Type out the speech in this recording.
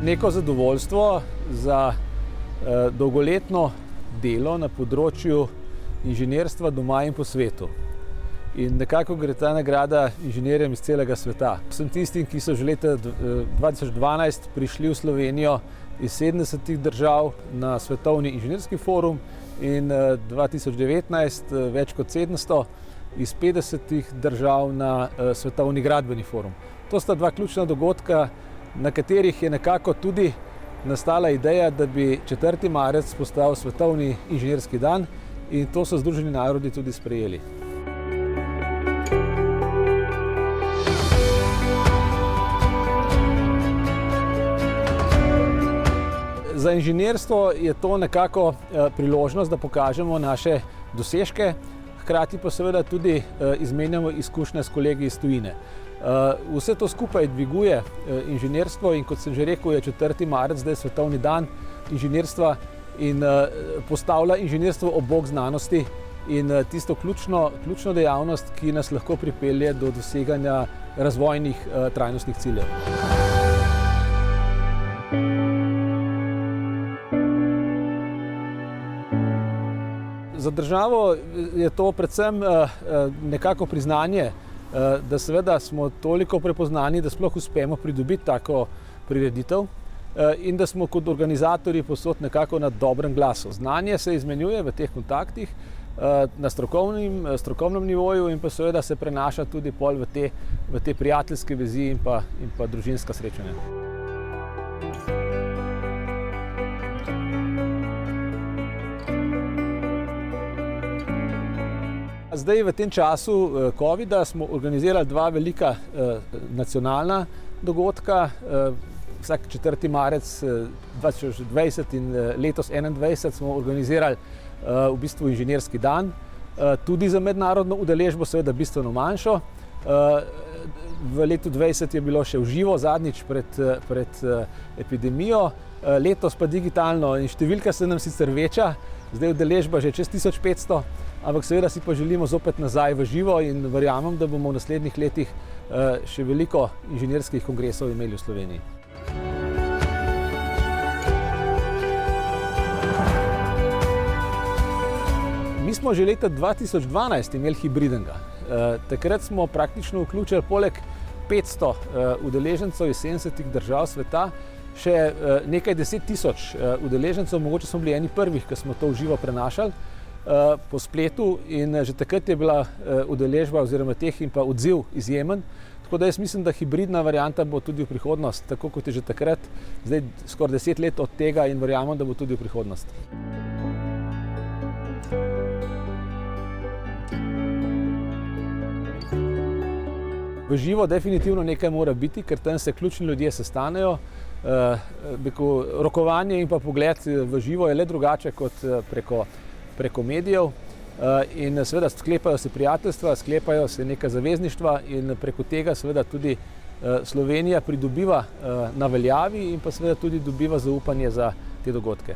Neko zadovoljstvo za dolgoletno delo na področju inženirstva doma in po svetu. In nekako gre ta nagrada inženirjem iz celega sveta. Vsem tistim, ki so že leta 2012 prišli v Slovenijo iz 70 držav na Svetovni inženirski forum in 2019 več kot 700 iz 50 držav na Svetovni gradbeni forum. To sta dva ključna dogodka, na katerih je nekako tudi nastala ideja, da bi 4. marec postal Svetovni inženirski dan, in to so Združeni narodi tudi sprejeli. Za inženirstvo je to nekako priložnost, da pokažemo naše dosežke, hkrati pa seveda tudi izmenjamo izkušnje s kolegi iz tujine. Vse to skupaj dviguje inženirstvo in, kot sem že rekel, je 4. marec zdaj Svetovni dan inženirstva in postavlja inženirstvo ob bok znanosti in tisto ključno dejavnost, ki nas lahko pripelje do doseganja razvojnih trajnostnih ciljev. Za državo je to predvsem nekako priznanje, da seveda smo toliko prepoznani, da sploh uspemo pridobiti tako prireditev in da smo kot organizatorji povsod nekako na dobrem glasu. Znanje se izmenjuje v teh kontaktih na strokovnem nivoju in pa seveda se prenaša tudi pol v te prijateljske vezi in pa družinska srečanja. Zdaj v tem času covida smo organizirali dva velika nacionalna dogodka. Vsak 4. marec 2020 in letos 2021 smo organizirali v bistvu inženirski dan, tudi za mednarodno udeležbo, seveda bistveno manjšo. V letu 2020 je bilo še v živo, zadnjič pred epidemijo, letos pa digitalno in številka se nam sicer veča, zdaj udeležba že čez 1500, ampak seveda si pa želimo zopet nazaj v živo in verjamem, da bomo v naslednjih letih še veliko inženirskih kongresov imeli v Sloveniji. Mi smo že leta 2012 imeli hibridnega. Takrat smo praktično vključili poleg 500 udeležencev iz 70 držav sveta še nekaj 10 000 udeležencev, mogoče smo bili eni prvih, ki smo to v živo prenašali po spletu in že takrat je bila udeležba oziroma teh in pa odziv izjemen. Tako da jaz mislim, da hibridna varianta bo tudi v prihodnost, tako kot je že takrat, zdaj skoraj 10 let od tega in verjamem, da bo tudi v prihodnost. V živo definitivno nekaj mora biti, ker tam se ključni ljudje sestanejo. Rokovanje in pa pogled v živo je le drugače kot preko medijev in seveda sklepajo se prijateljstva, sklepajo se neka zavezništva in preko tega seveda tudi Slovenija pridobiva na veljavi in pa seveda tudi dobiva zaupanje za te dogodke.